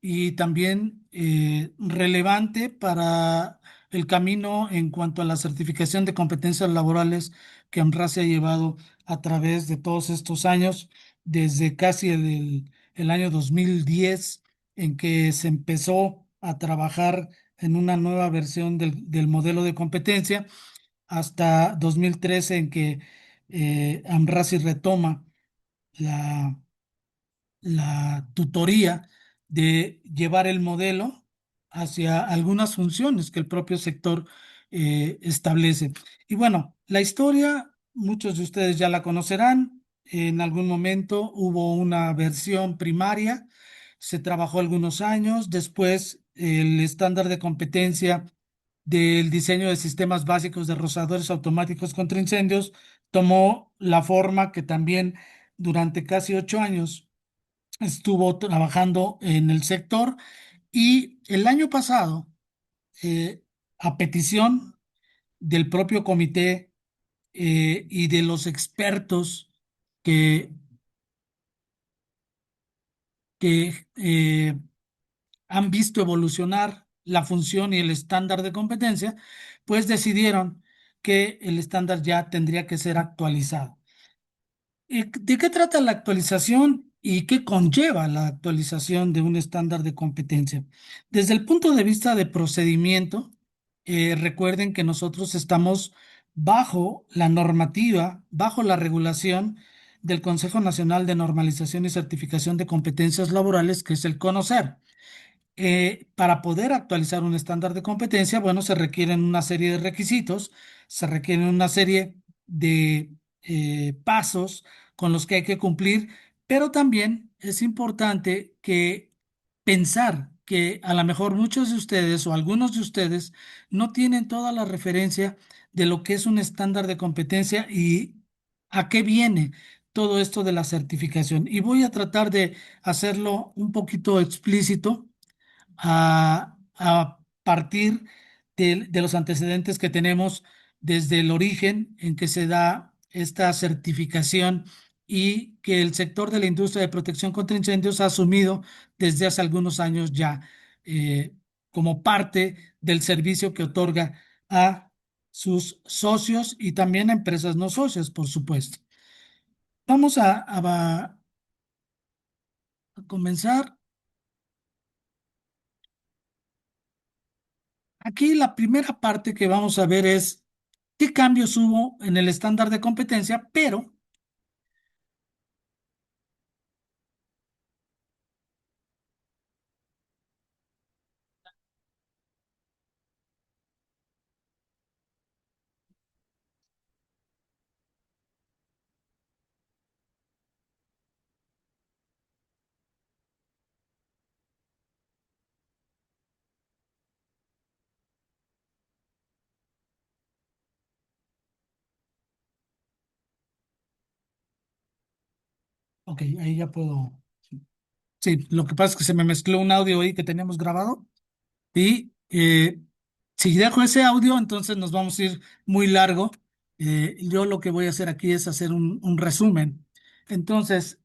y también relevante para el camino en cuanto a la certificación de competencias laborales que AMRA se ha llevado a través de todos estos años, desde casi el año 2010, en que se empezó a trabajar en una nueva versión del modelo de competencia, hasta 2013, en que AMRASI retoma la la tutoría de llevar el modelo hacia algunas funciones que el propio sector establece. Y bueno, la historia, muchos de ustedes ya la conocerán. En algún momento hubo una versión primaria, se trabajó algunos años, después el estándar de competencia del diseño de sistemas básicos de rozadores automáticos contra incendios tomó la forma que también durante casi 8 años estuvo trabajando en el sector, y el año pasado, eh, a petición del propio comité y de los expertos que, que han visto evolucionar la función y el estándar de competencia, pues decidieron que el estándar ya tendría que ser actualizado. ¿De qué trata la actualización y qué conlleva la actualización de un estándar de competencia? Desde el punto de vista de procedimiento, recuerden que nosotros estamos bajo la normativa, bajo la regulación del Consejo Nacional de Normalización y Certificación de Competencias Laborales, que es el CONOCER. Para poder actualizar un estándar de competencia, bueno, se requieren una serie de requisitos, se requieren una serie de pasos con los que hay que cumplir, pero también es importante que pensar que a lo mejor muchos de ustedes o algunos de ustedes no tienen toda la referencia de lo que es un estándar de competencia y a qué viene todo esto de la certificación. Y voy a tratar de hacerlo un poquito explícito a partir de los antecedentes que tenemos desde el origen en que se da esta certificación y que el sector de la industria de protección contra incendios ha asumido desde hace algunos años ya, eh, como parte del servicio que otorga a sus socios y también a empresas no socias, por supuesto. Vamos a comenzar. Aquí la primera parte que vamos a ver es qué cambios hubo en el estándar de competencia, pero, ok, ahí ya puedo. Sí, lo que pasa es que se me mezcló un audio ahí que teníamos grabado y si dejo ese audio, entonces nos vamos a ir muy largo. Yo lo que voy a hacer aquí es hacer un resumen. Entonces,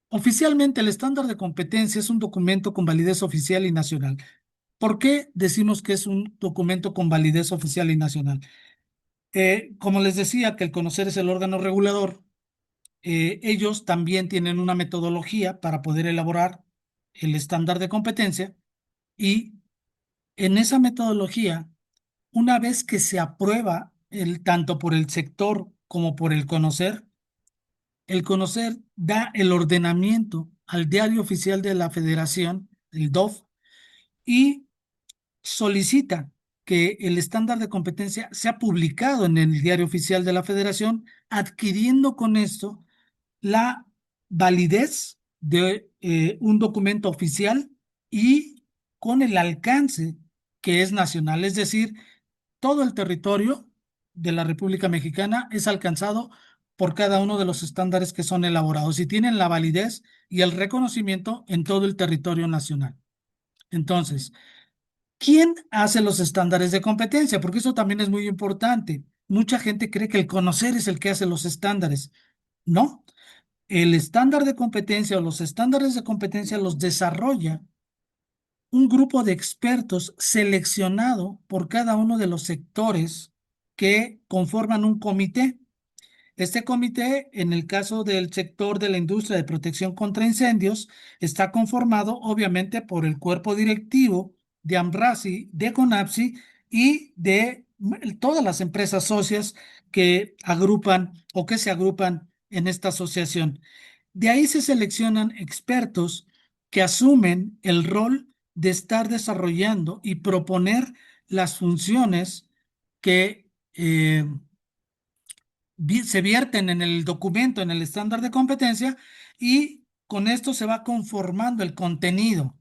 oficialmente el estándar de competencia es un documento con validez oficial y nacional. ¿Por qué decimos que es un documento con validez oficial y nacional? Como les decía, que el conocer es el órgano regulador, ellos también tienen una metodología para poder elaborar el estándar de competencia, y en esa metodología, una vez que se aprueba tanto por el sector como por el conocer da el ordenamiento al Diario Oficial de la Federación, el DOF, y solicita que el estándar de competencia sea publicado en el Diario Oficial de la Federación, adquiriendo con esto la validez de un documento oficial y con el alcance que es nacional. Es decir, todo el territorio de la República Mexicana es alcanzado por cada uno de los estándares que son elaborados y tienen la validez y el reconocimiento en todo el territorio nacional. Entonces, ¿quién hace los estándares de competencia? Porque eso también es muy importante. Mucha gente cree que el conocer es el que hace los estándares. No. El estándar de competencia o los estándares de competencia los desarrolla un grupo de expertos seleccionado por cada uno de los sectores que conforman un comité. Este comité, en el caso del sector de la industria de protección contra incendios, está conformado obviamente por el cuerpo directivo de AMRASI, de CONAPSI y de todas las empresas socias que agrupan o que se agrupan en esta asociación. De ahí se seleccionan expertos que asumen el rol de estar desarrollando y proponer las funciones que se vierten en el documento, en el estándar de competencia, y con esto se va conformando el contenido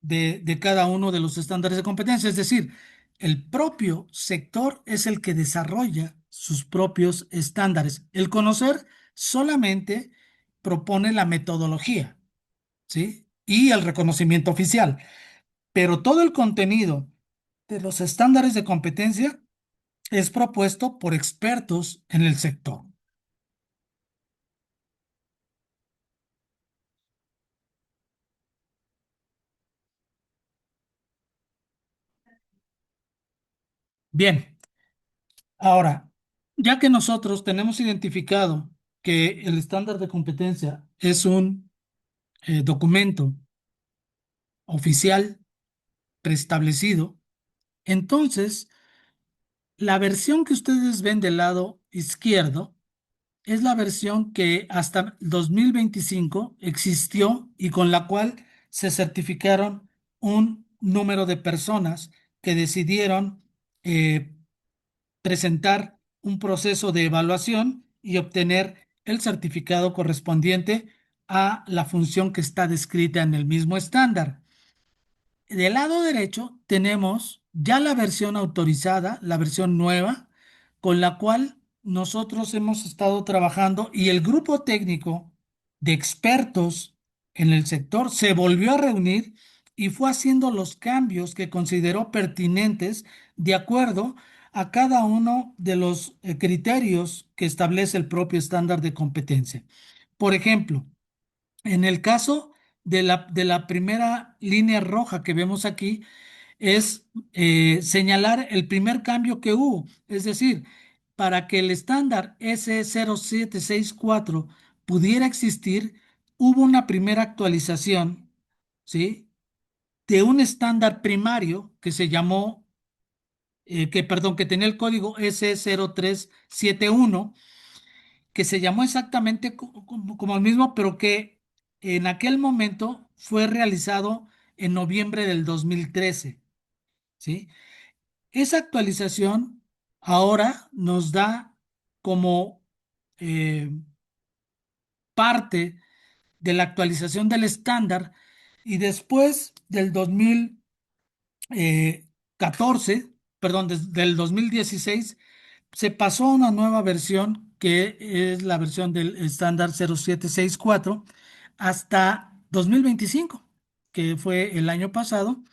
de cada uno de los estándares de competencia. Es decir, el propio sector es el que desarrolla sus propios estándares. El conocer solamente propone la metodología, ¿sí? Y el reconocimiento oficial, pero todo el contenido de los estándares de competencia es propuesto por expertos en el sector. Bien, ahora, ya que nosotros tenemos identificado que el estándar de competencia es un documento oficial preestablecido, entonces la versión que ustedes ven del lado izquierdo es la versión que hasta 2025 existió y con la cual se certificaron un número de personas que decidieron eh, presentar un proceso de evaluación y obtener el certificado correspondiente a la función que está descrita en el mismo estándar. Del lado derecho tenemos ya la versión autorizada, la versión nueva, con la cual nosotros hemos estado trabajando y el grupo técnico de expertos en el sector se volvió a reunir y fue haciendo los cambios que consideró pertinentes de acuerdo a cada uno de los criterios que establece el propio estándar de competencia. Por ejemplo, en el caso de la primera línea roja que vemos aquí, es señalar el primer cambio que hubo. Es decir, para que el estándar S0764 pudiera existir, hubo una primera actualización, ¿sí? De un estándar primario que se llamó, perdón, que tenía el código S0371, que se llamó exactamente como el mismo, pero que en aquel momento fue realizado en noviembre del 2013, ¿sí? Esa actualización ahora nos da como eh, parte de la actualización del estándar y después del 2014, perdón, desde el 2016 se pasó a una nueva versión que es la versión del estándar 0764 hasta 2025, que fue el año pasado,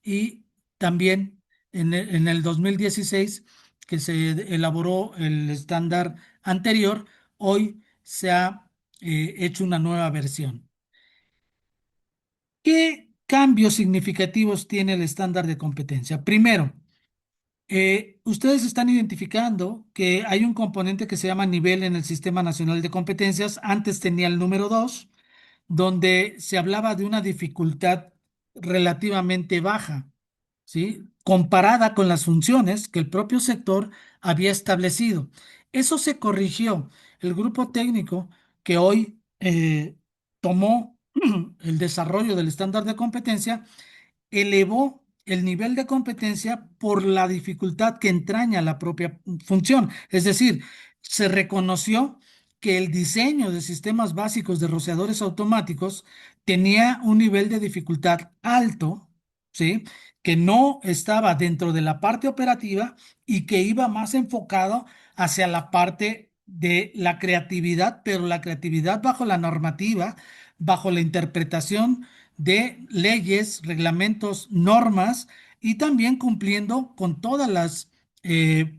y también en el 2016 que se elaboró el estándar anterior, hoy se ha hecho una nueva versión. ¿Qué cambios significativos tiene el estándar de competencia? Primero, ustedes están identificando que hay un componente que se llama nivel en el Sistema Nacional de Competencias. Antes tenía el número 2, donde se hablaba de una dificultad relativamente baja, ¿sí? Comparada con las funciones que el propio sector había establecido. Eso se corrigió. El grupo técnico que hoy tomó el desarrollo del estándar de competencia elevó el nivel de competencia por la dificultad que entraña la propia función. Es decir, se reconoció que el diseño de sistemas básicos de rociadores automáticos tenía un nivel de dificultad alto, ¿sí? Que no estaba dentro de la parte operativa y que iba más enfocado hacia la parte de la creatividad, pero la creatividad bajo la normativa, bajo la interpretación de leyes, reglamentos, normas y también cumpliendo con todas las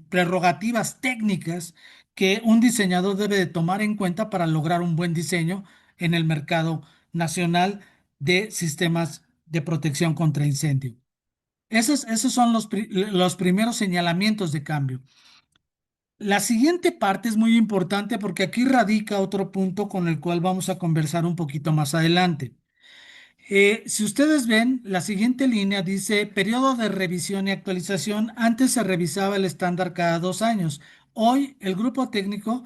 prerrogativas técnicas que un diseñador debe de tomar en cuenta para lograr un buen diseño en el mercado nacional de sistemas de protección contra incendio. Esos son los primeros señalamientos de cambio. La siguiente parte es muy importante porque aquí radica otro punto con el cual vamos a conversar un poquito más adelante. Si ustedes ven, la siguiente línea dice periodo de revisión y actualización. Antes se revisaba el estándar cada 2 años. Hoy el grupo técnico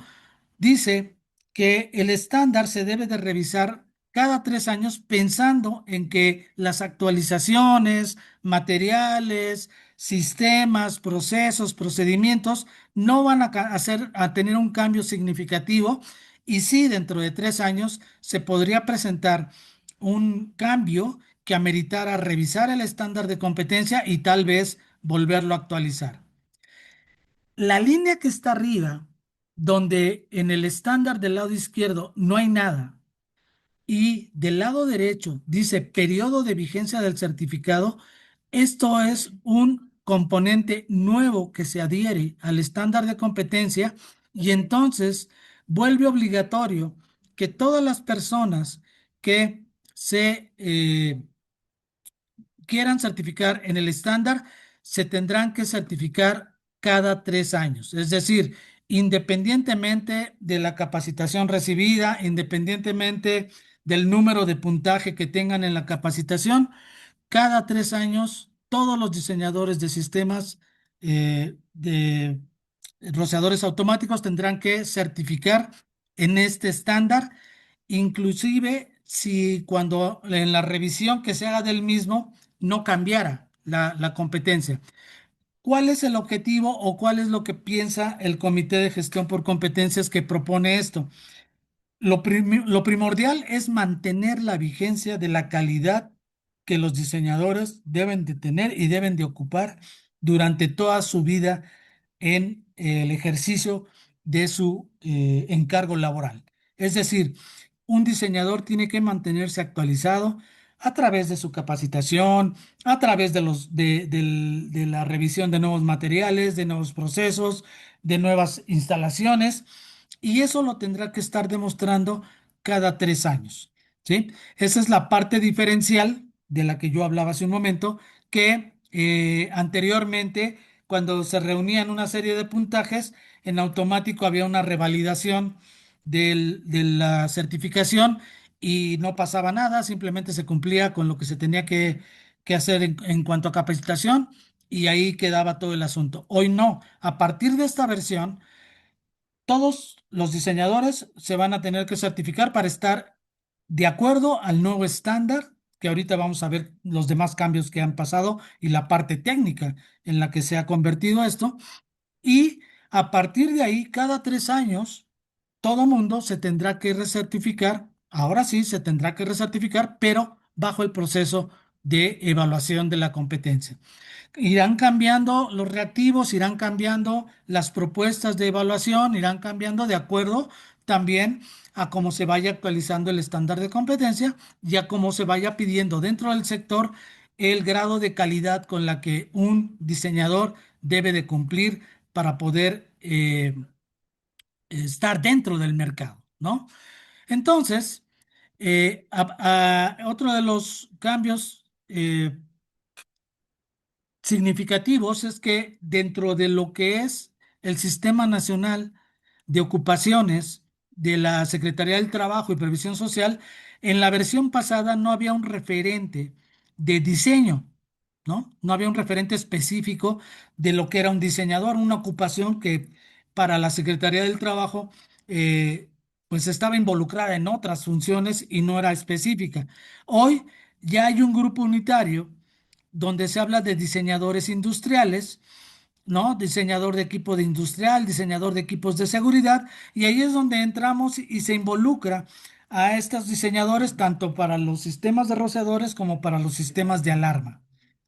dice que el estándar se debe de revisar cada 3 años pensando en que las actualizaciones, materiales, sistemas, procesos, procedimientos no van a tener un cambio significativo y sí dentro de 3 años se podría presentar un cambio que ameritara revisar el estándar de competencia y tal vez volverlo a actualizar. La línea que está arriba, donde en el estándar del lado izquierdo no hay nada y del lado derecho dice periodo de vigencia del certificado, esto es un componente nuevo que se adhiere al estándar de competencia y entonces vuelve obligatorio que todas las personas que se quieran certificar en el estándar, se tendrán que certificar cada 3 años. Es decir, independientemente de la capacitación recibida, independientemente del número de puntaje que tengan en la capacitación, cada 3 años todos los diseñadores de sistemas de rociadores automáticos tendrán que certificar en este estándar, inclusive si cuando en la revisión que se haga del mismo no cambiara la competencia. ¿Cuál es el objetivo o cuál es lo que piensa el Comité de Gestión por Competencias que propone esto? Lo primordial es mantener la vigencia de la calidad que los diseñadores deben de tener y deben de ocupar durante toda su vida en el ejercicio de su encargo laboral. Es decir, un diseñador tiene que mantenerse actualizado a través de su capacitación, a través de la revisión de nuevos materiales, de nuevos procesos, de nuevas instalaciones y eso lo tendrá que estar demostrando cada 3 años, ¿sí? Esa es la parte diferencial de la que yo hablaba hace un momento, que anteriormente, cuando se reunían una serie de puntajes, en automático había una revalidación de la certificación y no pasaba nada, simplemente se cumplía con lo que se tenía que hacer en cuanto a capacitación y ahí quedaba todo el asunto. Hoy no, a partir de esta versión todos los diseñadores se van a tener que certificar para estar de acuerdo al nuevo estándar, que ahorita vamos a ver los demás cambios que han pasado y la parte técnica en la que se ha convertido esto. Y a partir de ahí, cada 3 años, todo mundo se tendrá que recertificar. Ahora sí, se tendrá que recertificar, pero bajo el proceso de evaluación de la competencia. Irán cambiando los reactivos, irán cambiando las propuestas de evaluación, irán cambiando de acuerdo también a cómo se vaya actualizando el estándar de competencia y a cómo se vaya pidiendo dentro del sector el grado de calidad con la que un diseñador debe de cumplir para poder estar dentro del mercado, ¿no? Entonces, otro de los cambios significativos es que dentro de lo que es el Sistema Nacional de Ocupaciones de la Secretaría del Trabajo y Previsión Social, en la versión pasada no había un referente de diseño, ¿no? No había un referente específico de lo que era un diseñador, una ocupación que para la Secretaría del Trabajo pues estaba involucrada en otras funciones y no era específica. Hoy ya hay un grupo unitario donde se habla de diseñadores industriales, ¿no? Diseñador de equipo de industrial, diseñador de equipos de seguridad, y ahí es donde entramos y se involucra a estos diseñadores tanto para los sistemas de rociadores como para los sistemas de alarma,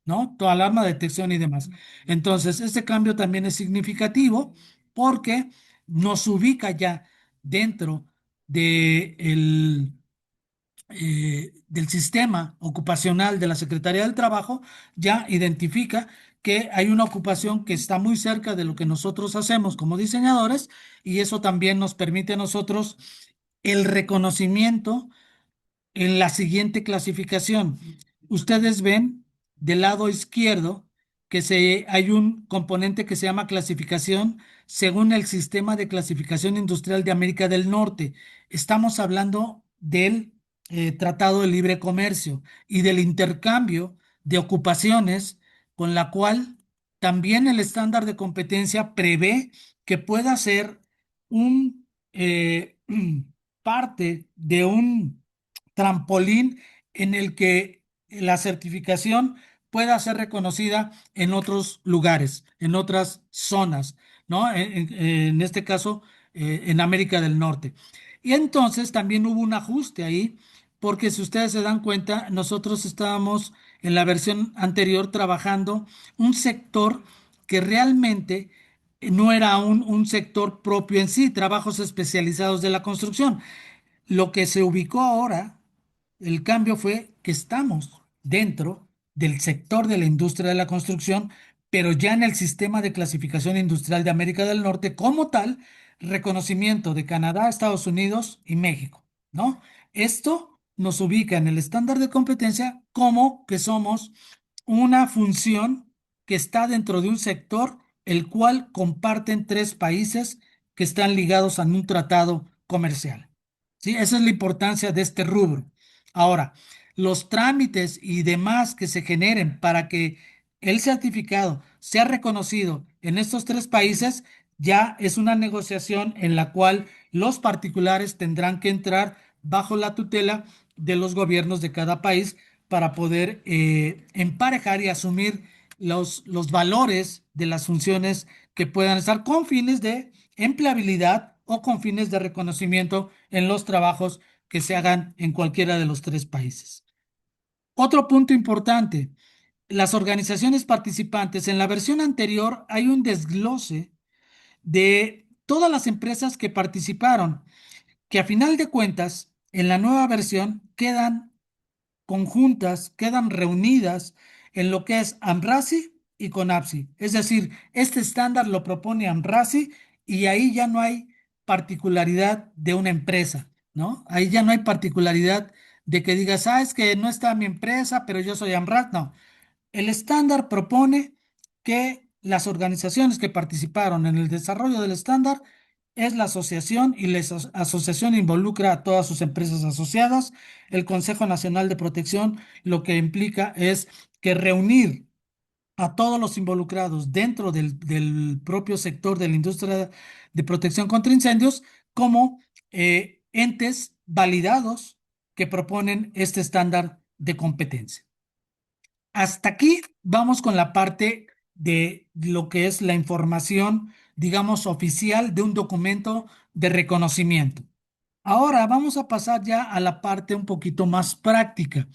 ¿no? Tu alarma, detección y demás. Entonces, este cambio también es significativo porque nos ubica ya dentro de del sistema ocupacional de la Secretaría del Trabajo ya identifica que hay una ocupación que está muy cerca de lo que nosotros hacemos como diseñadores, y eso también nos permite a nosotros el reconocimiento en la siguiente clasificación. Ustedes ven del lado izquierdo que hay un componente que se llama clasificación según el Sistema de Clasificación Industrial de América del Norte. Estamos hablando del Tratado de Libre Comercio y del intercambio de ocupaciones, con la cual también el estándar de competencia prevé que pueda ser un parte de un trampolín en el que la certificación pueda ser reconocida en otros lugares, en otras zonas, ¿no? En este caso, en América del Norte. Y entonces también hubo un ajuste ahí, porque si ustedes se dan cuenta, nosotros estábamos en la versión anterior trabajando un sector que realmente no era un sector propio en sí, trabajos especializados de la construcción. Lo que se ubicó ahora, el cambio fue que estamos dentro del sector de la industria de la construcción, pero ya en el sistema de clasificación industrial de América del Norte como tal, reconocimiento de Canadá, Estados Unidos y México, ¿no? Esto nos ubica en el estándar de competencia como que somos una función que está dentro de un sector el cual comparten tres países que están ligados a un tratado comercial. ¿Sí? Esa es la importancia de este rubro. Ahora, los trámites y demás que se generen para que el certificado sea reconocido en estos tres países ya es una negociación en la cual los particulares tendrán que entrar bajo la tutela de los gobiernos de cada país para poder emparejar y asumir los valores de las funciones que puedan estar con fines de empleabilidad o con fines de reconocimiento en los trabajos que se hagan en cualquiera de los tres países. Otro punto importante, las organizaciones participantes. En la versión anterior hay un desglose de todas las empresas que participaron, que a final de cuentas, en la nueva versión quedan conjuntas, quedan reunidas en lo que es AMRASI y CONAPSI. Es decir, este estándar lo propone AMRASI y ahí ya no hay particularidad de una empresa, ¿no? Ahí ya no hay particularidad de que digas, ah, es que no está mi empresa, pero yo soy AMRAS. No, el estándar propone que las organizaciones que participaron en el desarrollo del estándar es la asociación, y la asociación involucra a todas sus empresas asociadas. El Consejo Nacional de Protección lo que implica es que reunir a todos los involucrados dentro del propio sector de la industria de protección contra incendios como entes validados que proponen este estándar de competencia. Hasta aquí vamos con la parte de lo que es la información, digamos, oficial de un documento de reconocimiento. Ahora vamos a pasar ya a la parte un poquito más práctica,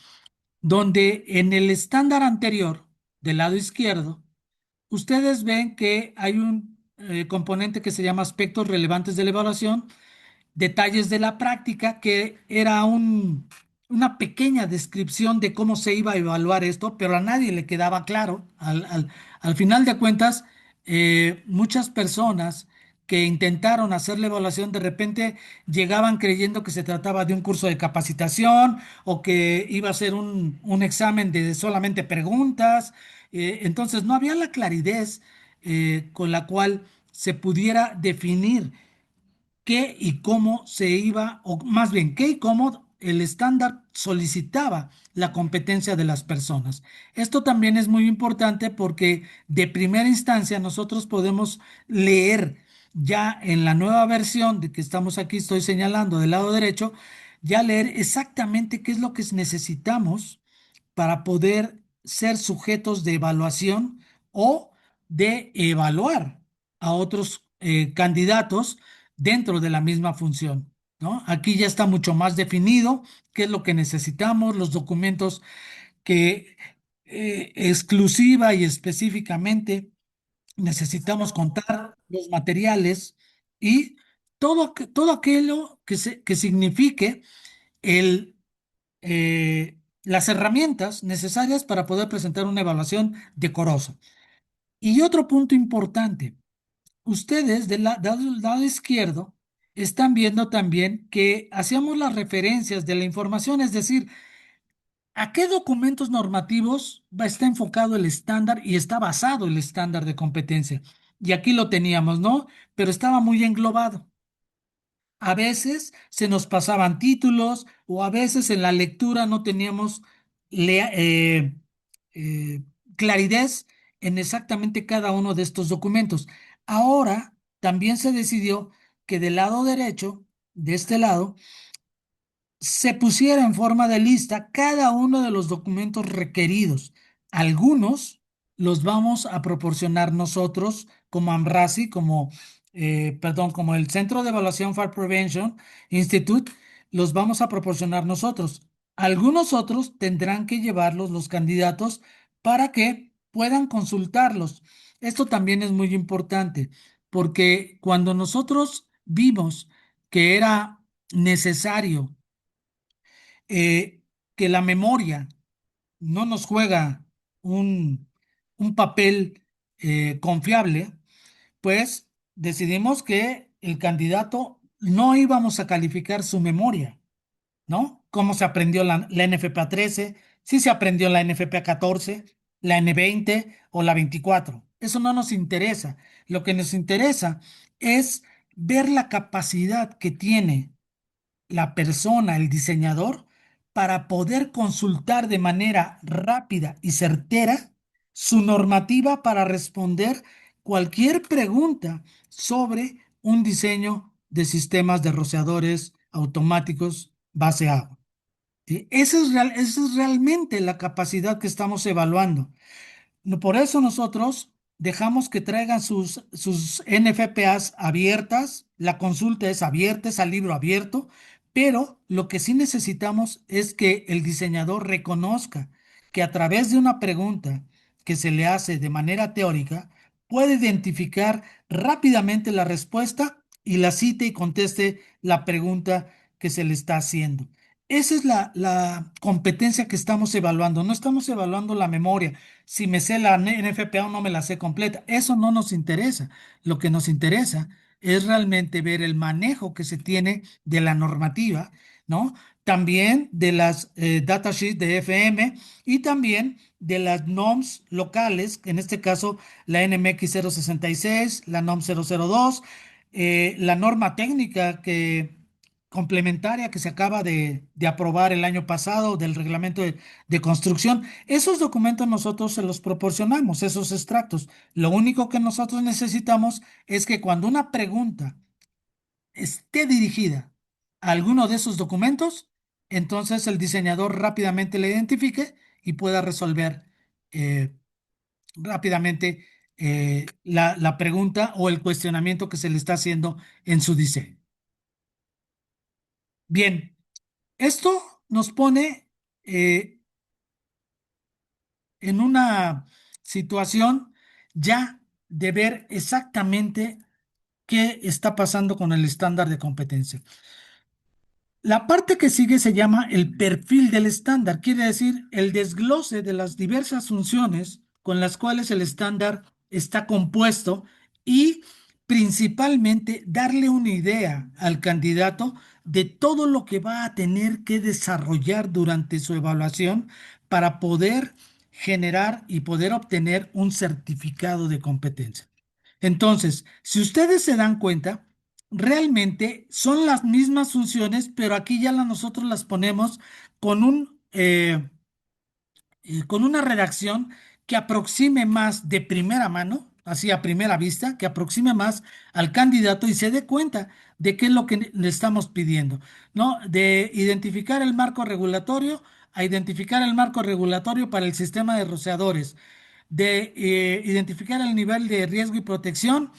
donde en el estándar anterior, del lado izquierdo, ustedes ven que hay un componente que se llama aspectos relevantes de la evaluación, detalles de la práctica, que era una pequeña descripción de cómo se iba a evaluar esto, pero a nadie le quedaba claro. Al final de cuentas, muchas personas que intentaron hacer la evaluación de repente llegaban creyendo que se trataba de un curso de capacitación o que iba a ser un examen de solamente preguntas. Entonces no había la claridad con la cual se pudiera definir qué y cómo se iba, o más bien, qué y cómo el estándar solicitaba la competencia de las personas. Esto también es muy importante porque de primera instancia nosotros podemos leer ya en la nueva versión de que estamos aquí, estoy señalando del lado derecho, ya leer exactamente qué es lo que necesitamos para poder ser sujetos de evaluación o de evaluar a otros candidatos dentro de la misma función, ¿no? Aquí ya está mucho más definido qué es lo que necesitamos, los documentos que exclusiva y específicamente necesitamos contar, los materiales y todo aquello que signifique el las herramientas necesarias para poder presentar una evaluación decorosa. Y otro punto importante, ustedes del lado izquierdo están viendo también que hacíamos las referencias de la información, es decir, ¿a qué documentos normativos está enfocado el estándar y está basado el estándar de competencia? Y aquí lo teníamos, ¿no? Pero estaba muy englobado. A veces se nos pasaban títulos o a veces en la lectura no teníamos lea- eh, claridad en exactamente cada uno de estos documentos. Ahora también se decidió que del lado derecho, de este lado, se pusiera en forma de lista cada uno de los documentos requeridos. Algunos los vamos a proporcionar nosotros como AMRASI, perdón, como el Centro de Evaluación Fire Prevention Institute, los vamos a proporcionar nosotros. Algunos otros tendrán que llevarlos los candidatos para que puedan consultarlos. Esto también es muy importante porque cuando nosotros vimos que era necesario eh, que la memoria no nos juega un, un papel confiable, pues decidimos que el candidato no íbamos a calificar su memoria, ¿no? Cómo se aprendió la NFPA 13, si se aprendió la NFPA 14, la N20 o la 24. Eso no nos interesa. Lo que nos interesa es ver la capacidad que tiene la persona, el diseñador, para poder consultar de manera rápida y certera su normativa para responder cualquier pregunta sobre un diseño de sistemas de rociadores automáticos base agua. ¿Sí? Esa es realmente la capacidad que estamos evaluando. Por eso nosotros dejamos que traigan sus NFPAs abiertas, la consulta es abierta, es al libro abierto, pero lo que sí necesitamos es que el diseñador reconozca que a través de una pregunta que se le hace de manera teórica, puede identificar rápidamente la respuesta y la cite y conteste la pregunta que se le está haciendo. Esa es la competencia que estamos evaluando. No estamos evaluando la memoria, si me sé la NFPA o no me la sé completa. Eso no nos interesa. Lo que nos interesa es realmente ver el manejo que se tiene de la normativa, ¿no? También de las datasheets de FM y también de las NOMs locales, en este caso la NMX 066, la NOM 002, la norma técnica complementaria que se acaba de aprobar el año pasado del reglamento de construcción. Esos documentos nosotros se los proporcionamos, esos extractos. Lo único que nosotros necesitamos es que cuando una pregunta esté dirigida a alguno de esos documentos, entonces el diseñador rápidamente la identifique y pueda resolver eh, rápidamente la pregunta o el cuestionamiento que se le está haciendo en su diseño. Bien, esto nos pone eh, en una situación ya de ver exactamente qué está pasando con el estándar de competencia. La parte que sigue se llama el perfil del estándar, quiere decir el desglose de las diversas funciones con las cuales el estándar está compuesto y principalmente darle una idea al candidato de todo lo que va a tener que desarrollar durante su evaluación para poder generar y poder obtener un certificado de competencia. Entonces, si ustedes se dan cuenta, realmente son las mismas funciones, pero aquí ya nosotros las ponemos con con una redacción que aproxime más de primera mano, así a primera vista, que aproxime más al candidato y se dé cuenta de qué es lo que le estamos pidiendo, ¿no? De identificar el marco regulatorio a identificar el marco regulatorio para el sistema de rociadores, de identificar el nivel de riesgo y protección,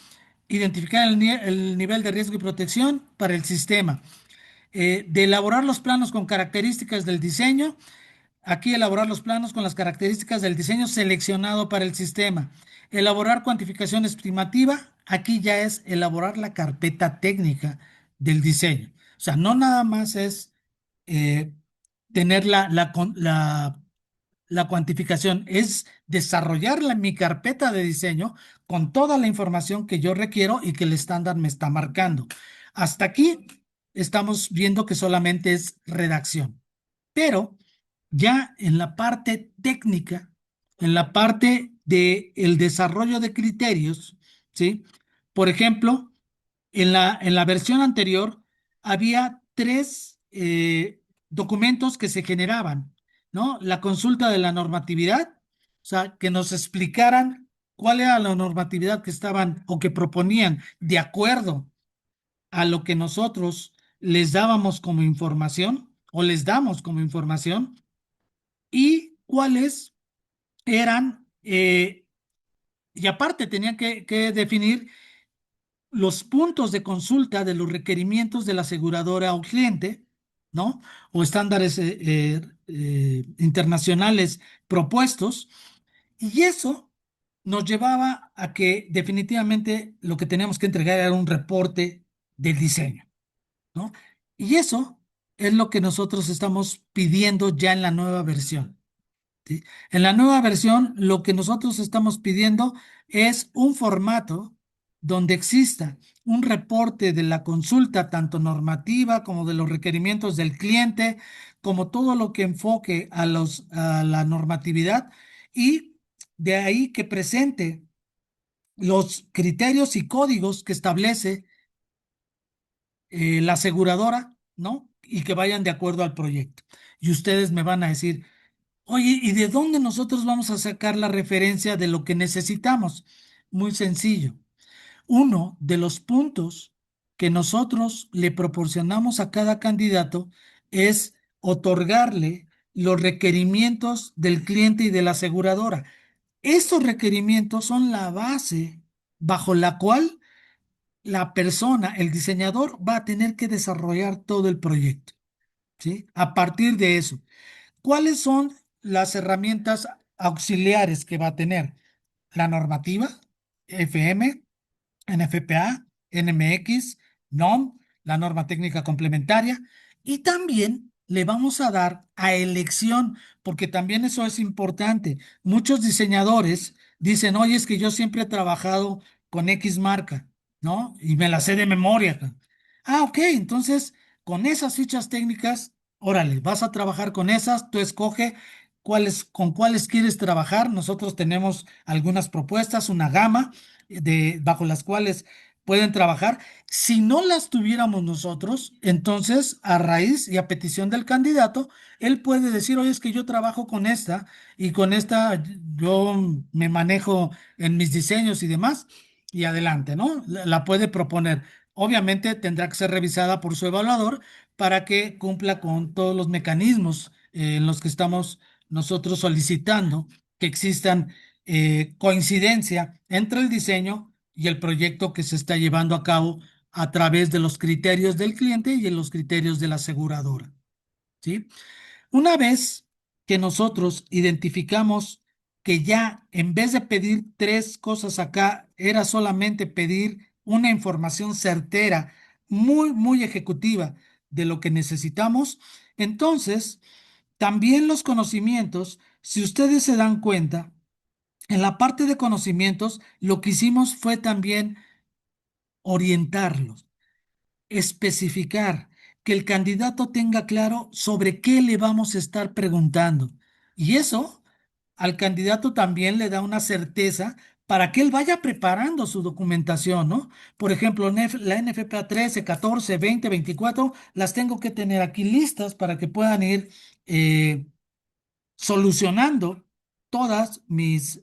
identificar el nivel de riesgo y protección para el sistema, de elaborar los planos con características del diseño, aquí elaborar los planos con las características del diseño seleccionado para el sistema, elaborar cuantificación estimativa, aquí ya es elaborar la carpeta técnica del diseño. O sea, no nada más es eh, tener la cuantificación, es desarrollar mi carpeta de diseño con toda la información que yo requiero y que el estándar me está marcando. Hasta aquí estamos viendo que solamente es redacción, pero ya en la parte técnica, en la parte de el desarrollo de criterios, ¿sí? Por ejemplo, en la versión anterior había tres documentos que se generaban, ¿no? La consulta de la normatividad, o sea, que nos explicaran cuál era la normatividad que estaban o que proponían de acuerdo a lo que nosotros les dábamos como información o les damos como información y cuáles eran, y aparte tenían que definir los puntos de consulta de los requerimientos de la aseguradora o cliente, ¿no? O estándares internacionales propuestos. Y eso nos llevaba a que definitivamente lo que teníamos que entregar era un reporte del diseño, ¿no? Y eso es lo que nosotros estamos pidiendo ya en la nueva versión. ¿Sí? En la nueva versión, lo que nosotros estamos pidiendo es un formato donde exista un reporte de la consulta, tanto normativa como de los requerimientos del cliente, como todo lo que enfoque a la normatividad y de ahí que presente los criterios y códigos que establece la aseguradora, ¿no? Y que vayan de acuerdo al proyecto. Y ustedes me van a decir, oye, ¿y de dónde nosotros vamos a sacar la referencia de lo que necesitamos? Muy sencillo. Uno de los puntos que nosotros le proporcionamos a cada candidato es otorgarle los requerimientos del cliente y de la aseguradora. Estos requerimientos son la base bajo la cual la persona, el diseñador, va a tener que desarrollar todo el proyecto, ¿sí? A partir de eso. ¿Cuáles son las herramientas auxiliares que va a tener? La normativa, FM, NFPA, NMX, NOM, la norma técnica complementaria, y también le vamos a dar a elección, porque también eso es importante. Muchos diseñadores dicen, oye, es que yo siempre he trabajado con X marca, ¿no? Y me la sé de memoria. Ah, ok, entonces con esas fichas técnicas, órale, vas a trabajar con esas, tú escoge con cuáles quieres trabajar. Nosotros tenemos algunas propuestas, una gama bajo las cuales pueden trabajar. Si no las tuviéramos nosotros, entonces a raíz y a petición del candidato, él puede decir, oye, es que yo trabajo con esta y con esta yo me manejo en mis diseños y demás, y adelante, ¿no? La puede proponer. Obviamente tendrá que ser revisada por su evaluador para que cumpla con todos los mecanismos en los que estamos nosotros solicitando que existan coincidencia entre el diseño y el proyecto que se está llevando a cabo a través de los criterios del cliente y en los criterios de la aseguradora, ¿sí? Una vez que nosotros identificamos que ya en vez de pedir tres cosas acá, era solamente pedir una información certera, muy, muy ejecutiva de lo que necesitamos, entonces también los conocimientos, si ustedes se dan cuenta, en la parte de conocimientos, lo que hicimos fue también orientarlos, especificar, que el candidato tenga claro sobre qué le vamos a estar preguntando. Y eso al candidato también le da una certeza para que él vaya preparando su documentación, ¿no? Por ejemplo, la NFPA 13, 14, 20, 24, las tengo que tener aquí listas para que puedan ir solucionando todas mis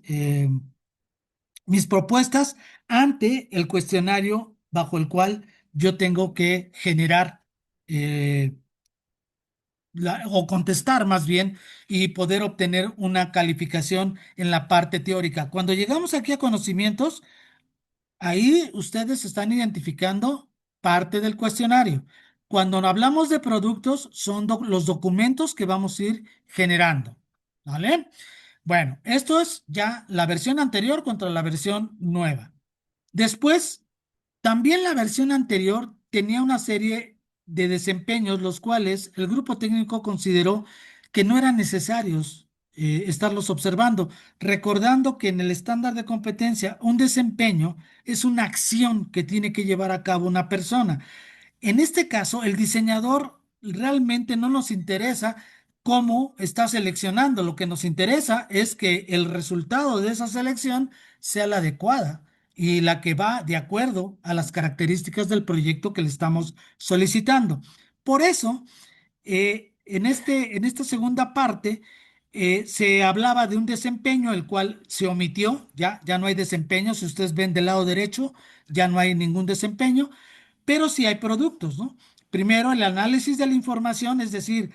propuestas ante el cuestionario bajo el cual yo tengo que generar eh, o contestar más bien y poder obtener una calificación en la parte teórica. Cuando llegamos aquí a conocimientos, ahí ustedes están identificando parte del cuestionario. Cuando hablamos de productos, son los documentos que vamos a ir generando. ¿Vale? Bueno, esto es ya la versión anterior contra la versión nueva. Después, también la versión anterior tenía una serie de desempeños, los cuales el grupo técnico consideró que no eran necesarios estarlos observando, recordando que en el estándar de competencia un desempeño es una acción que tiene que llevar a cabo una persona. En este caso, el diseñador realmente no nos interesa cómo está seleccionando. Lo que nos interesa es que el resultado de esa selección sea la adecuada y la que va de acuerdo a las características del proyecto que le estamos solicitando. Por eso, en esta segunda parte, se hablaba de un desempeño, el cual se omitió, ya no hay desempeño. Si ustedes ven del lado derecho, ya no hay ningún desempeño, pero sí hay productos, ¿no? Primero, el análisis de la información, es decir,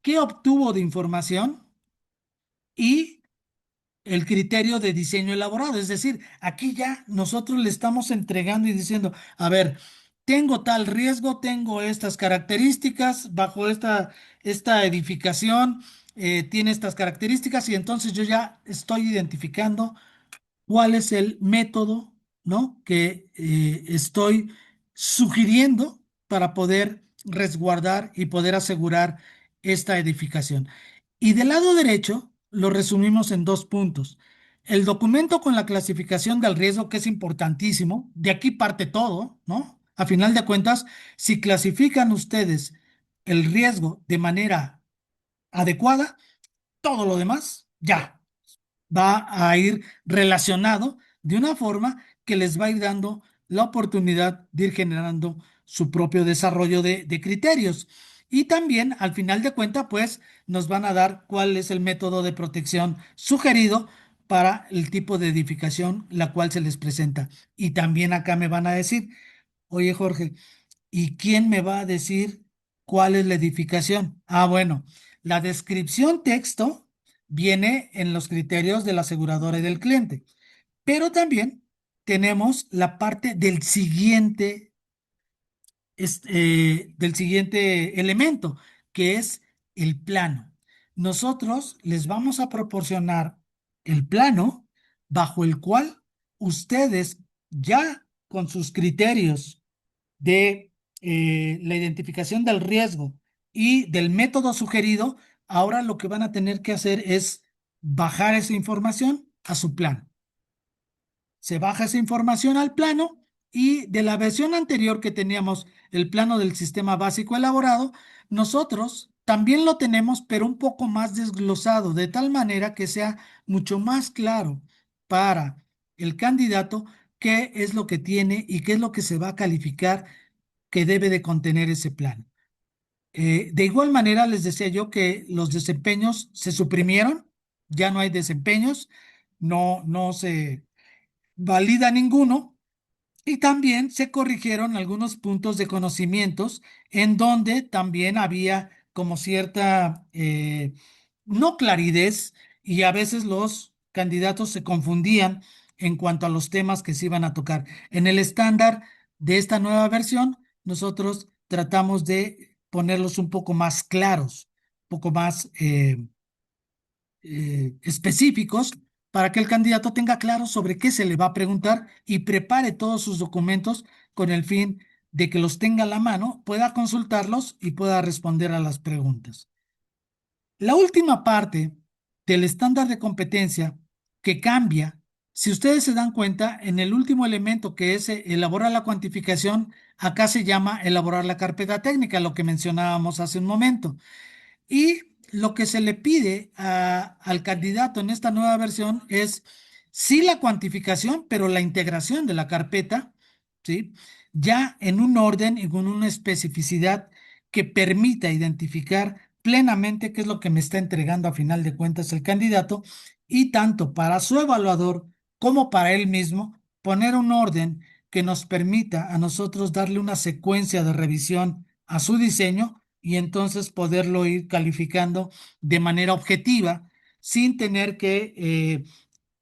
qué obtuvo de información y el criterio de diseño elaborado. Es decir, aquí ya nosotros le estamos entregando y diciendo, a ver, tengo tal riesgo, tengo estas características, bajo esta edificación tiene estas características y entonces yo ya estoy identificando cuál es el método, ¿no? que estoy sugiriendo para poder resguardar y poder asegurar esta edificación. Y del lado derecho lo resumimos en dos puntos. El documento con la clasificación del riesgo, que es importantísimo, de aquí parte todo, ¿no? A final de cuentas, si clasifican ustedes el riesgo de manera adecuada, todo lo demás ya va a ir relacionado de una forma que les va a ir dando la oportunidad de ir generando su propio desarrollo de criterios. Y también, al final de cuentas, pues nos van a dar cuál es el método de protección sugerido para el tipo de edificación la cual se les presenta. Y también acá me van a decir, oye Jorge, ¿y quién me va a decir cuál es la edificación? Ah, bueno, la descripción texto viene en los criterios de la aseguradora y del cliente, pero también tenemos la parte del siguiente elemento, que es el plano. Nosotros les vamos a proporcionar el plano bajo el cual ustedes ya con sus criterios de la identificación del riesgo y del método sugerido, ahora lo que van a tener que hacer es bajar esa información a su plano. Se baja esa información al plano y de la versión anterior que teníamos, el plano del sistema básico elaborado, nosotros también lo tenemos, pero un poco más desglosado, de tal manera que sea mucho más claro para el candidato qué es lo que tiene y qué es lo que se va a calificar que debe de contener ese plan. De igual manera, les decía yo que los desempeños se suprimieron, ya no hay desempeños, no se valida ninguno, y también se corrigieron algunos puntos de conocimientos en donde también había como cierta no claridad y a veces los candidatos se confundían en cuanto a los temas que se iban a tocar. En el estándar de esta nueva versión, nosotros tratamos de ponerlos un poco más claros, un poco más específicos para que el candidato tenga claro sobre qué se le va a preguntar y prepare todos sus documentos con el fin de que los tenga a la mano, pueda consultarlos y pueda responder a las preguntas. La última parte del estándar de competencia que cambia, si ustedes se dan cuenta, en el último elemento que es elaborar la cuantificación, acá se llama elaborar la carpeta técnica, lo que mencionábamos hace un momento. Y lo que se le pide al candidato en esta nueva versión es sí la cuantificación, pero la integración de la carpeta, ¿sí? Ya en un orden y con una especificidad que permita identificar plenamente qué es lo que me está entregando a final de cuentas el candidato y tanto para su evaluador como para él mismo poner un orden que nos permita a nosotros darle una secuencia de revisión a su diseño y entonces poderlo ir calificando de manera objetiva sin tener que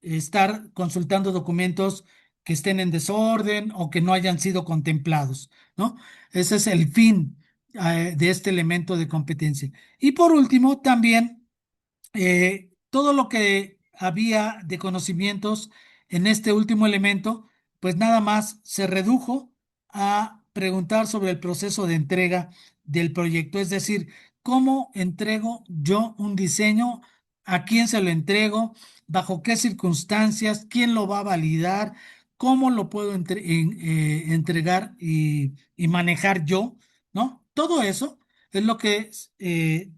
estar consultando documentos que estén en desorden o que no hayan sido contemplados, ¿no? Ese es el fin de este elemento de competencia. Y por último, también todo lo que había de conocimientos en este último elemento, pues nada más se redujo a preguntar sobre el proceso de entrega del proyecto, es decir, cómo entrego yo un diseño, a quién se lo entrego, bajo qué circunstancias, quién lo va a validar, cómo lo puedo entregar y manejar yo, ¿no? Todo eso es lo que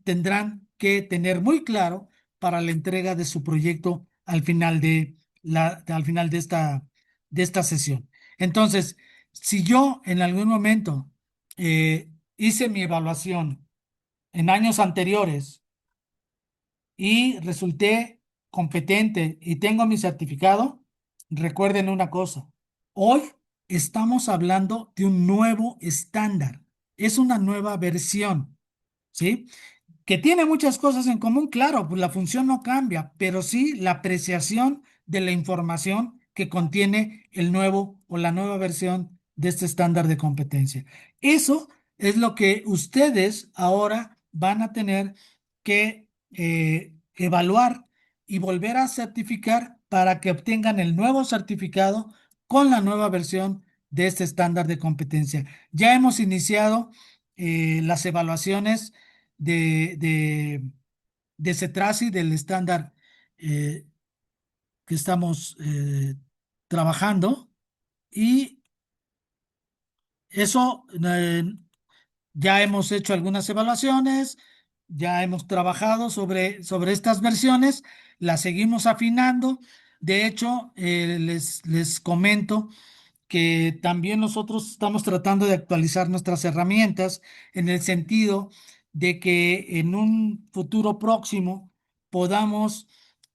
tendrán que tener muy claro para la entrega de su proyecto al final al final de esta sesión. Entonces, si yo en algún momento hice mi evaluación en años anteriores y resulté competente y tengo mi certificado, recuerden una cosa, hoy estamos hablando de un nuevo estándar, es una nueva versión, ¿sí? Que tiene muchas cosas en común, claro, pues la función no cambia, pero sí la apreciación de la información que contiene el nuevo o la nueva versión de este estándar de competencia. Eso es lo que ustedes ahora van a tener que evaluar y volver a certificar para que obtengan el nuevo certificado con la nueva versión de este estándar de competencia. Ya hemos iniciado las evaluaciones de, de, de CETRASI, del estándar eh, que estamos trabajando, y eso ya hemos hecho algunas evaluaciones, ya hemos trabajado sobre estas versiones, las seguimos afinando. De hecho, les comento que también nosotros estamos tratando de actualizar nuestras herramientas en el sentido de que en un futuro próximo podamos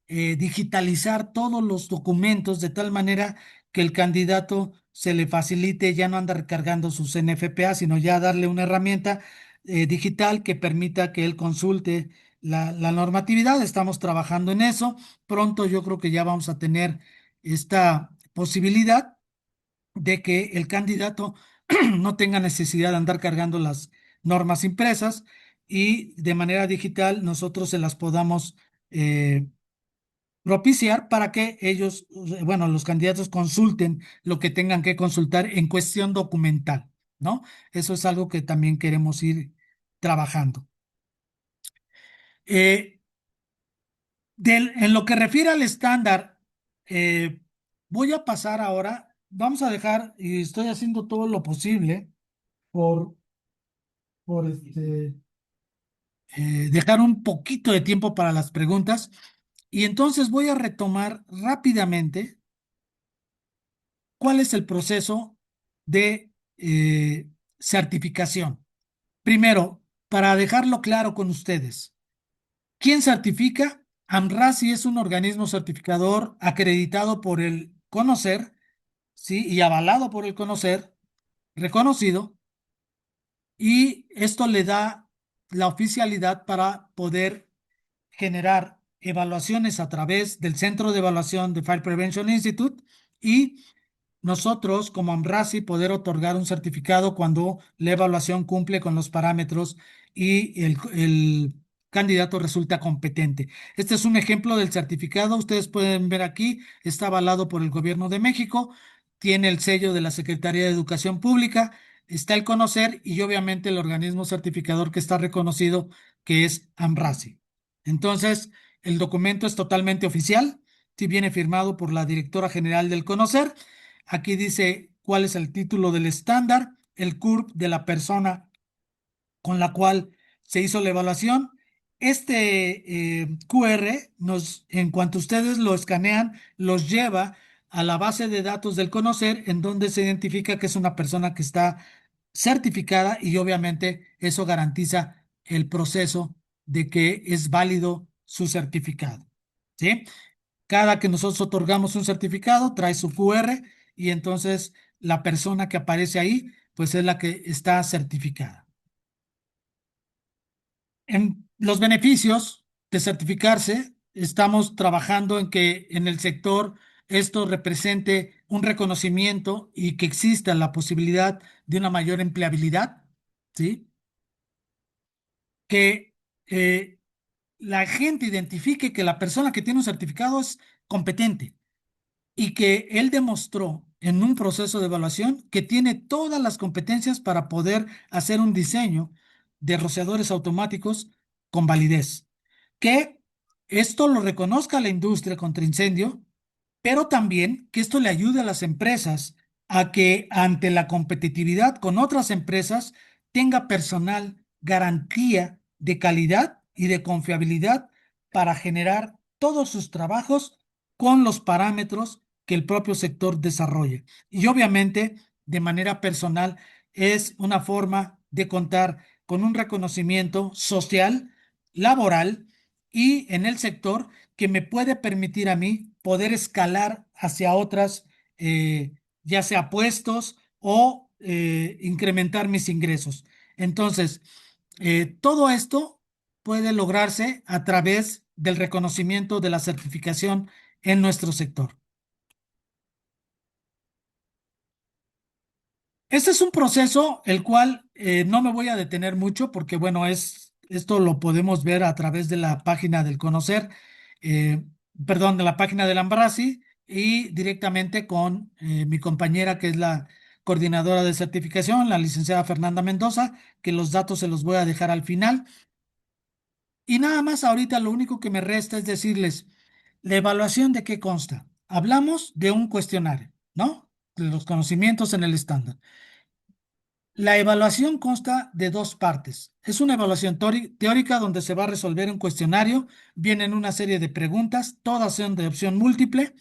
digitalizar todos los documentos de tal manera que el candidato se le facilite ya no andar recargando sus NFPA, sino ya darle una herramienta digital que permita que él consulte la normatividad. Estamos trabajando en eso. Pronto yo creo que ya vamos a tener esta posibilidad de que el candidato no tenga necesidad de andar cargando las normas impresas y de manera digital nosotros se las podamos eh, propiciar para que ellos, bueno, los candidatos consulten lo que tengan que consultar en cuestión documental, ¿no? Eso es algo que también queremos ir trabajando. Eh, en lo que refiere al estándar, eh, voy a pasar ahora, vamos a dejar, y estoy haciendo todo lo posible por, por dejar un poquito de tiempo para las preguntas. Y entonces voy a retomar rápidamente cuál es el proceso de certificación. Primero, para dejarlo claro con ustedes, ¿quién certifica? AMRASI es un organismo certificador acreditado por el Conocer, ¿sí? Y avalado por el Conocer, reconocido, y esto le da la oficialidad para poder generar evaluaciones a través del Centro de Evaluación de Fire Prevention Institute y nosotros, como AMRASI, poder otorgar un certificado cuando la evaluación cumple con los parámetros y el candidato resulta competente. Este es un ejemplo del certificado. Ustedes pueden ver aquí, está avalado por el Gobierno de México, tiene el sello de la Secretaría de Educación Pública, está el Conocer y obviamente el organismo certificador que está reconocido, que es AMRASI. Entonces, el documento es totalmente oficial, si viene firmado por la directora general del Conocer. Aquí dice cuál es el título del estándar, el CURP de la persona con la cual se hizo la evaluación. Este QR en cuanto ustedes lo escanean, los lleva a la base de datos del Conocer, en donde se identifica que es una persona que está certificada y obviamente eso garantiza el proceso de que es válido su certificado. ¿Sí? Cada que nosotros otorgamos un certificado, trae su QR y entonces la persona que aparece ahí, pues es la que está certificada. En los beneficios de certificarse, estamos trabajando en que en el sector esto represente un reconocimiento y que exista la posibilidad de una mayor empleabilidad, ¿sí? Que la gente identifique que la persona que tiene un certificado es competente, y que él demostró en un proceso de evaluación que tiene todas las competencias para poder hacer un diseño de rociadores automáticos con validez. Que esto lo reconozca la industria contra incendio, pero también que esto le ayude a las empresas a que ante la competitividad con otras empresas tenga personal garantía de calidad y de confiabilidad para generar todos sus trabajos con los parámetros que el propio sector desarrolle. Y obviamente, de manera personal, es una forma de contar con un reconocimiento social, laboral y en el sector que me puede permitir a mí poder escalar hacia otras, ya sea puestos o incrementar mis ingresos. Entonces, todo esto puede lograrse a través del reconocimiento de la certificación en nuestro sector. Este es un proceso el cual no me voy a detener mucho porque, bueno, esto lo podemos ver a través de la página del Conocer, eh, perdón, de la página del Ambrasi y directamente con mi compañera que es la coordinadora de certificación, la licenciada Fernanda Mendoza, que los datos se los voy a dejar al final. Y nada más ahorita lo único que me resta es decirles, ¿la evaluación de qué consta? Hablamos de un cuestionario, ¿no? De los conocimientos en el estándar. La evaluación consta de dos partes. Es una evaluación teórica donde se va a resolver un cuestionario, vienen una serie de preguntas, todas son de opción múltiple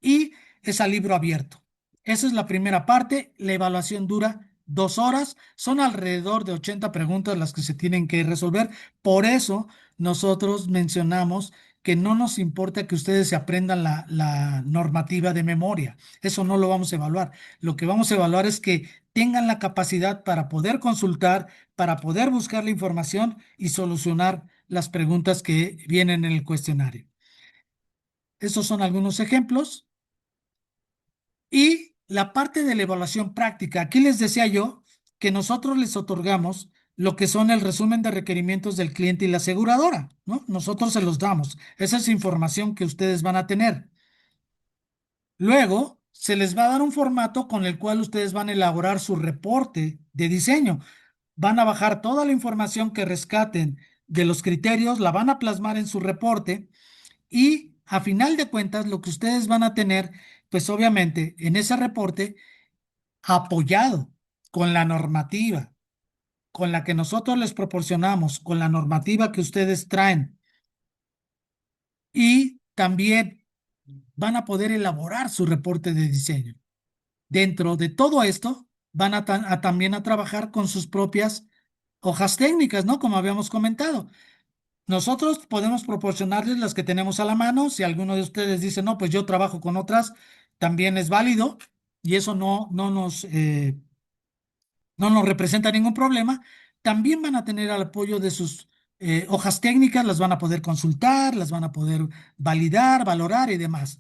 y es a libro abierto. Esa es la primera parte. La evaluación dura 2 horas. Son alrededor de 80 preguntas las que se tienen que resolver. Por eso nosotros mencionamos que no nos importa que ustedes se aprendan la normativa de memoria. Eso no lo vamos a evaluar. Lo que vamos a evaluar es que tengan la capacidad para poder consultar, para poder buscar la información y solucionar las preguntas que vienen en el cuestionario. Estos son algunos ejemplos. Y la parte de la evaluación práctica, aquí les decía yo que nosotros les otorgamos lo que son el resumen de requerimientos del cliente y la aseguradora, ¿no? Nosotros se los damos. Esa es información que ustedes van a tener. Luego, se les va a dar un formato con el cual ustedes van a elaborar su reporte de diseño. Van a bajar toda la información que rescaten de los criterios, la van a plasmar en su reporte y a final de cuentas lo que ustedes van a tener, pues obviamente en ese reporte apoyado con la normativa, con la que nosotros les proporcionamos, con la normativa que ustedes traen y también van a poder elaborar su reporte de diseño. Dentro de todo esto, van a también a trabajar con sus propias hojas técnicas, ¿no? Como habíamos comentado. Nosotros podemos proporcionarles las que tenemos a la mano. Si alguno de ustedes dice, no, pues yo trabajo con otras, también es válido y eso no nos representa ningún problema. También van a tener el apoyo de sus hojas técnicas, las van a poder consultar, las van a poder validar, valorar y demás.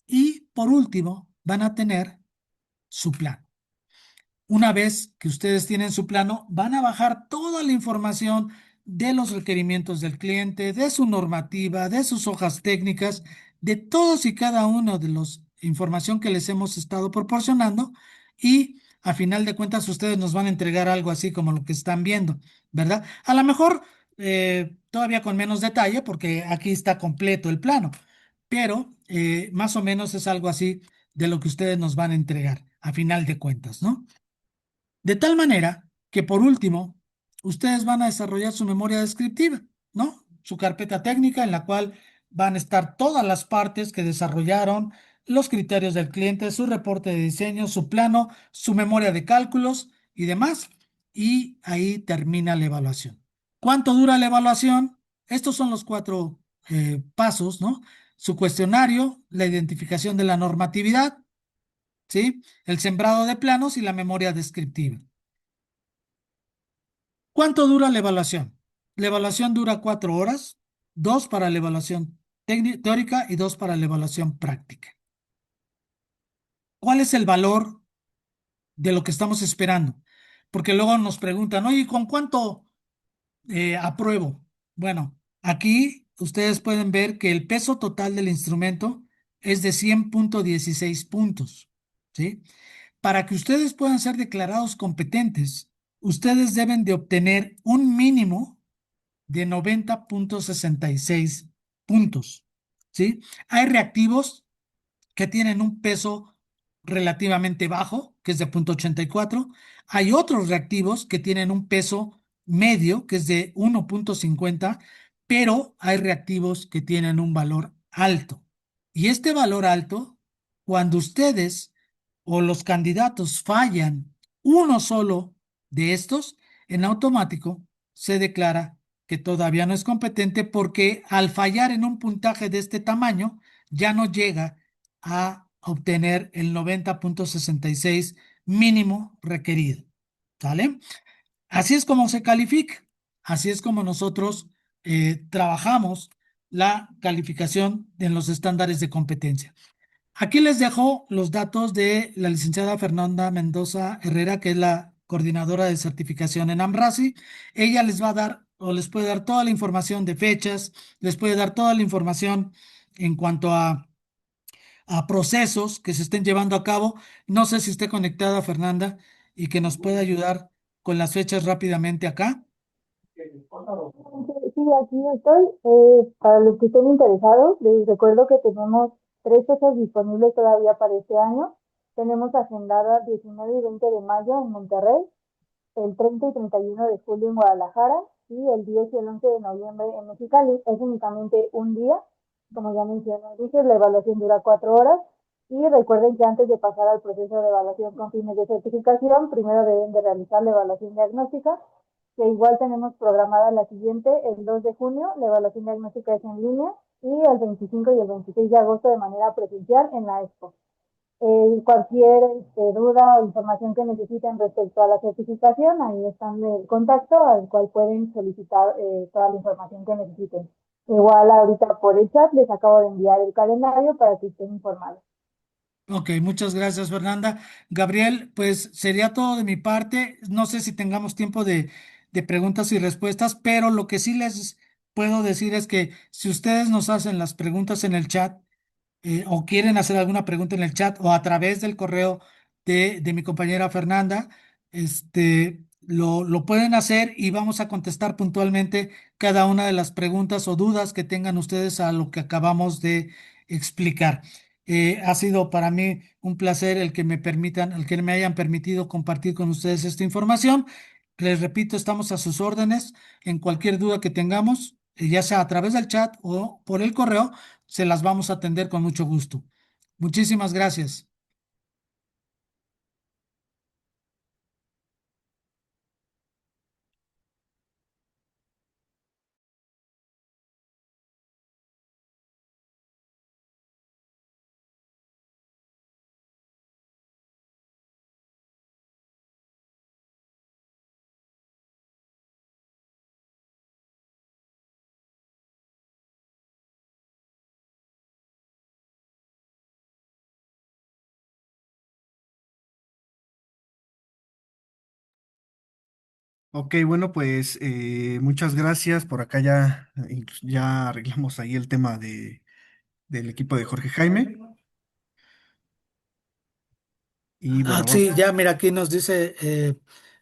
Y por último, van a tener su plan. Una vez que ustedes tienen su plano, van a bajar toda la información de los requerimientos del cliente, de su normativa, de sus hojas técnicas, de todos y cada uno de los información que les hemos estado proporcionando y a final de cuentas ustedes nos van a entregar algo así como lo que están viendo, ¿verdad? A lo mejor todavía con menos detalle porque aquí está completo el plano, pero más o menos es algo así de lo que ustedes nos van a entregar a final de cuentas, ¿no? De tal manera que por último, ustedes van a desarrollar su memoria descriptiva, ¿no? Su carpeta técnica en la cual van a estar todas las partes que desarrollaron, los criterios del cliente, su reporte de diseño, su plano, su memoria de cálculos y demás. Y ahí termina la evaluación. ¿Cuánto dura la evaluación? Estos son los cuatro pasos, ¿no? Su cuestionario, la identificación de la normatividad, ¿sí? El sembrado de planos y la memoria descriptiva. ¿Cuánto dura la evaluación? La evaluación dura 4 horas, dos para la evaluación teórica y dos para la evaluación práctica. ¿Cuál es el valor de lo que estamos esperando? Porque luego nos preguntan, oye, ¿con cuánto apruebo? Bueno, aquí ustedes pueden ver que el peso total del instrumento es de 100,16 puntos, ¿sí? Para que ustedes puedan ser declarados competentes, ustedes deben de obtener un mínimo de 90,66 puntos, ¿sí? Hay reactivos que tienen un peso relativamente bajo, que es de 0,84. Hay otros reactivos que tienen un peso medio, que es de 1,50, pero hay reactivos que tienen un valor alto. Y este valor alto, cuando ustedes o los candidatos fallan uno solo de estos, en automático se declara que todavía no es competente porque al fallar en un puntaje de este tamaño, ya no llega a obtener el 90,66 mínimo requerido. ¿Sale? Así es como se califica. Así es como nosotros trabajamos la calificación en los estándares de competencia. Aquí les dejo los datos de la licenciada Fernanda Mendoza Herrera, que es la coordinadora de certificación en AMRASI. Ella les va a dar o les puede dar toda la información de fechas, les puede dar toda la información en cuanto a procesos que se estén llevando a cabo. No sé si esté conectada Fernanda y que nos pueda ayudar con las fechas rápidamente acá. Sí, aquí estoy. Para los que estén interesados, les recuerdo que tenemos tres fechas disponibles todavía para este año. Tenemos agendada 19 y 20 de mayo en Monterrey, el 30 y 31 de julio en Guadalajara y el 10 y el 11 de noviembre en Mexicali. Es únicamente un día. Como ya mencioné, dice, la evaluación dura 4 horas. Y recuerden que antes de pasar al proceso de evaluación con fines de certificación, primero deben de realizar la evaluación diagnóstica, que igual tenemos programada la siguiente, el 2 de junio, la evaluación diagnóstica es en línea, y el 25 y el 26 de agosto de manera presencial en la expo. Cualquier duda o información que necesiten respecto a la certificación, ahí están el contacto al cual pueden solicitar toda la información que necesiten. Igual ahorita por el chat les acabo de enviar el calendario para que estén informados. Ok, muchas gracias, Fernanda. Gabriel, pues sería todo de mi parte. No sé si tengamos tiempo de preguntas y respuestas, pero lo que sí les puedo decir es que si ustedes nos hacen las preguntas en el chat, o quieren hacer alguna pregunta en el chat o a través del correo de mi compañera Fernanda, lo pueden hacer y vamos a contestar puntualmente cada una de las preguntas o dudas que tengan ustedes a lo que acabamos de explicar. Ha sido para mí un placer el que me permitan, el que me hayan permitido compartir con ustedes esta información. Les repito, estamos a sus órdenes en cualquier duda que tengamos, ya sea a través del chat o por el correo, se las vamos a atender con mucho gusto. Muchísimas gracias. Ok, bueno, pues muchas gracias. Por acá ya, ya arreglamos ahí el tema del equipo de Jorge Jaime. Y Ah, bueno, sí, ya mira, aquí nos dice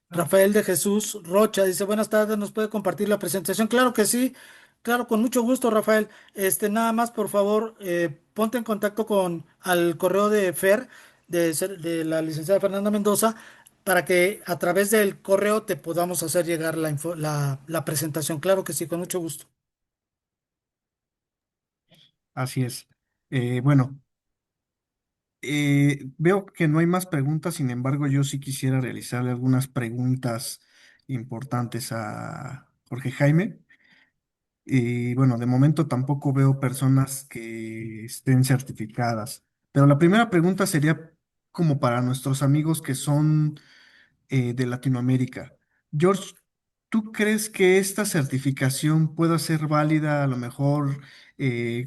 Rafael de Jesús Rocha, dice, buenas tardes, ¿nos puede compartir la presentación? Claro que sí, claro, con mucho gusto, Rafael. Nada más, por favor, ponte en contacto con al correo de Fer, de la licenciada Fernanda Mendoza, para que a través del correo te podamos hacer llegar la presentación. Claro que sí, con mucho gusto. así es. Bueno, veo que no hay más preguntas, sin embargo, yo sí quisiera realizarle algunas preguntas importantes a Jorge Jaime. Y bueno, de momento tampoco veo personas que estén certificadas. Pero la primera pregunta sería como para nuestros amigos que son de Latinoamérica. George, ¿tú crees que esta certificación pueda ser válida a lo mejor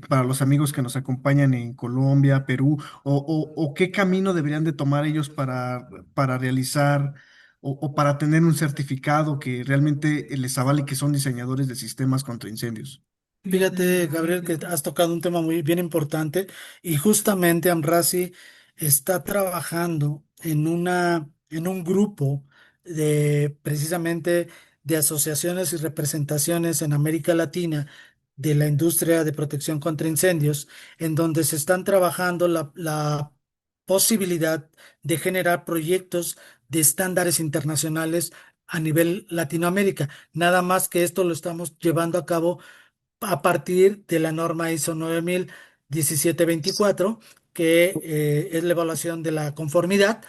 para los amigos que nos acompañan en Colombia, Perú, o qué camino deberían de tomar ellos para realizar o para tener un certificado que realmente les avale que son diseñadores de sistemas contra incendios? Fíjate, Gabriel, que has tocado un tema muy bien importante y justamente Amrasi está trabajando en un grupo de precisamente de asociaciones y representaciones en América Latina de la industria de protección contra incendios, en donde se están trabajando la posibilidad de generar proyectos de estándares internacionales a nivel Latinoamérica. Nada más que esto lo estamos llevando a cabo a partir de la norma ISO 9017-24, que es la evaluación de la conformidad,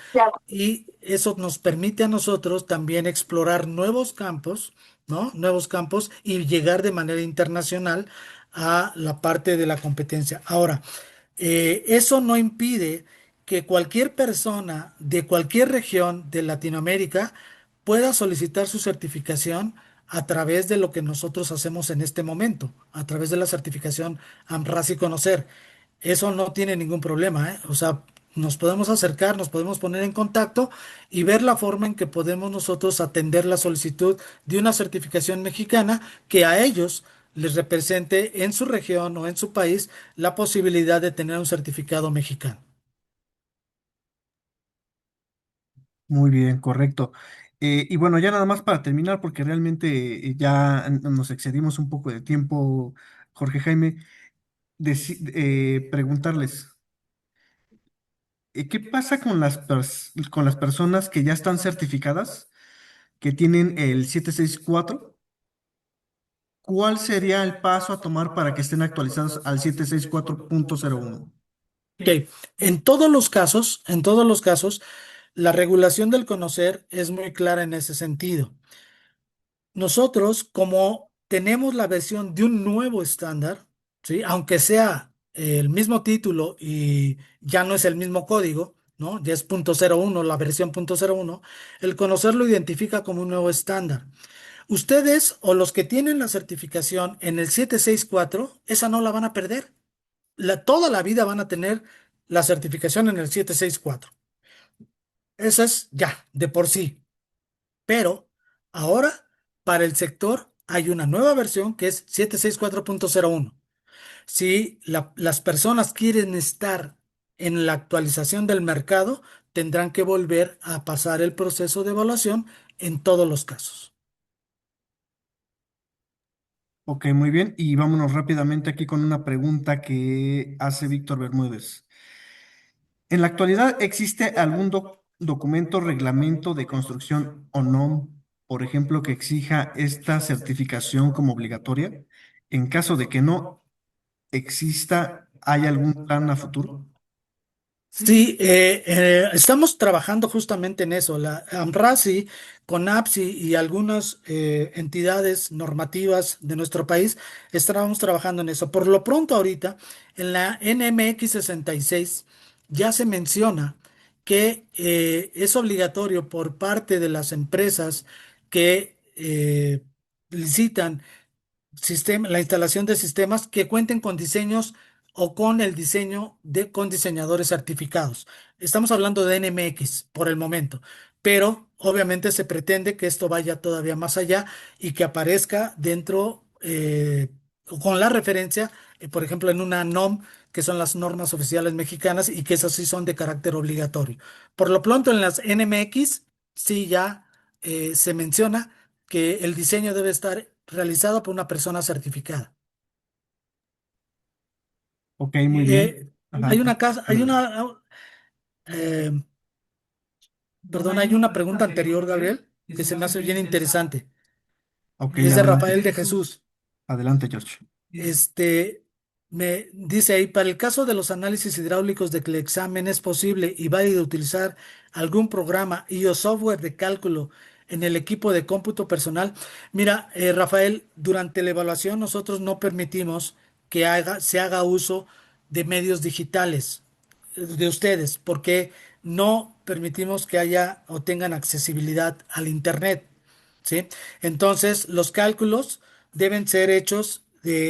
y eso nos permite a nosotros también explorar nuevos campos, ¿no? Nuevos campos y llegar de manera internacional a la parte de la competencia. Ahora, eso no impide que cualquier persona de cualquier región de Latinoamérica pueda solicitar su certificación a través de lo que nosotros hacemos en este momento, a través de la certificación AMRAS y Conocer. Eso no tiene ningún problema, ¿eh? O sea, nos podemos acercar, nos podemos poner en contacto y ver la forma en que podemos nosotros atender la solicitud de una certificación mexicana que a ellos les represente en su región o en su país la posibilidad de tener un certificado mexicano. Muy bien, correcto. Y bueno, ya nada más para terminar, porque realmente ya nos excedimos un poco de tiempo, Jorge Jaime, preguntarles, ¿qué pasa con con las personas que ya están certificadas, que tienen el 764? ¿Cuál sería el paso a tomar para que estén actualizados al 764.01? Ok, en todos los casos, la regulación del conocer es muy clara en ese sentido. Nosotros, como tenemos la versión de un nuevo estándar, ¿sí? Aunque sea el mismo título y ya no es el mismo código, ¿no? Ya es .01, la versión .01, el conocer lo identifica como un nuevo estándar. Ustedes o los que tienen la certificación en el 764, esa no la van a perder. Toda la vida van a tener la certificación en el 764. Esa es ya, de por sí. Pero ahora, para el sector, hay una nueva versión que es 764.01. Si las personas quieren estar en la actualización del mercado, tendrán que volver a pasar el proceso de evaluación en todos los casos. Ok, muy bien. Y vámonos rápidamente aquí con una pregunta que hace Víctor Bermúdez. ¿En la actualidad existe algún documento, reglamento de construcción o no, por ejemplo, que exija esta certificación como obligatoria? En caso de que no exista, ¿hay algún plan a futuro? Sí, estamos trabajando justamente en eso. La AMRASI, CONAPSI y algunas entidades normativas de nuestro país estamos trabajando en eso. Por lo pronto ahorita, en la NMX 66 ya se menciona que es obligatorio por parte de las empresas que licitan la instalación de sistemas que cuenten con diseños o con el diseño con diseñadores certificados. Estamos hablando de NMX por el momento, pero obviamente se pretende que esto vaya todavía más allá y que aparezca dentro con la referencia, por ejemplo, en una NOM, que son las normas oficiales mexicanas y que esas sí son de carácter obligatorio. Por lo pronto, en las NMX sí ya se menciona que el diseño debe estar realizado por una persona certificada. Ok, muy bien. Eh, Ajá, hay una casa, hay ándale. eh, perdón, hay una pregunta anterior, Gabriel, que se me hace bien interesante. Ok, Es de adelante. Rafael de Jesús. Adelante, George. Este, me dice ahí, para el caso de los análisis hidráulicos de que el examen es posible y válido utilizar algún programa y o software de cálculo en el equipo de cómputo personal. Mira, Rafael, durante la evaluación nosotros no permitimos que se haga uso de medios digitales de ustedes, porque no permitimos que haya o tengan accesibilidad al Internet. ¿Sí? Entonces, los cálculos deben ser hechos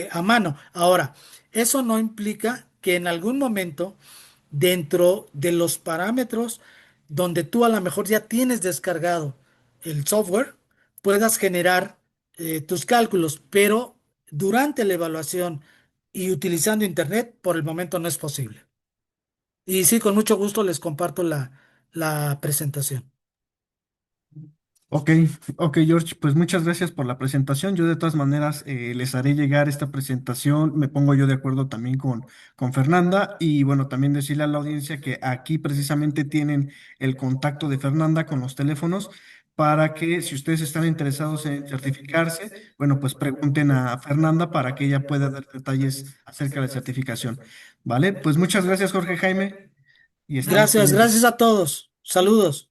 a mano. Ahora, eso no implica que en algún momento, dentro de los parámetros donde tú a lo mejor ya tienes descargado el software, puedas generar tus cálculos, pero durante la evaluación y utilizando Internet, por el momento no es posible. Y sí, con mucho gusto les comparto la presentación. Ok, ok, George, pues muchas gracias por la presentación. Yo de todas maneras les haré llegar esta presentación. Me pongo yo de acuerdo también con Fernanda y bueno, también decirle a la audiencia que aquí precisamente tienen el contacto de Fernanda con los teléfonos para que si ustedes están interesados en certificarse, bueno, pues pregunten a Fernanda para que ella pueda dar detalles acerca de la certificación. ¿Vale? Pues muchas gracias, Jorge Jaime, y estamos Gracias, pendientes. gracias a todos. Saludos.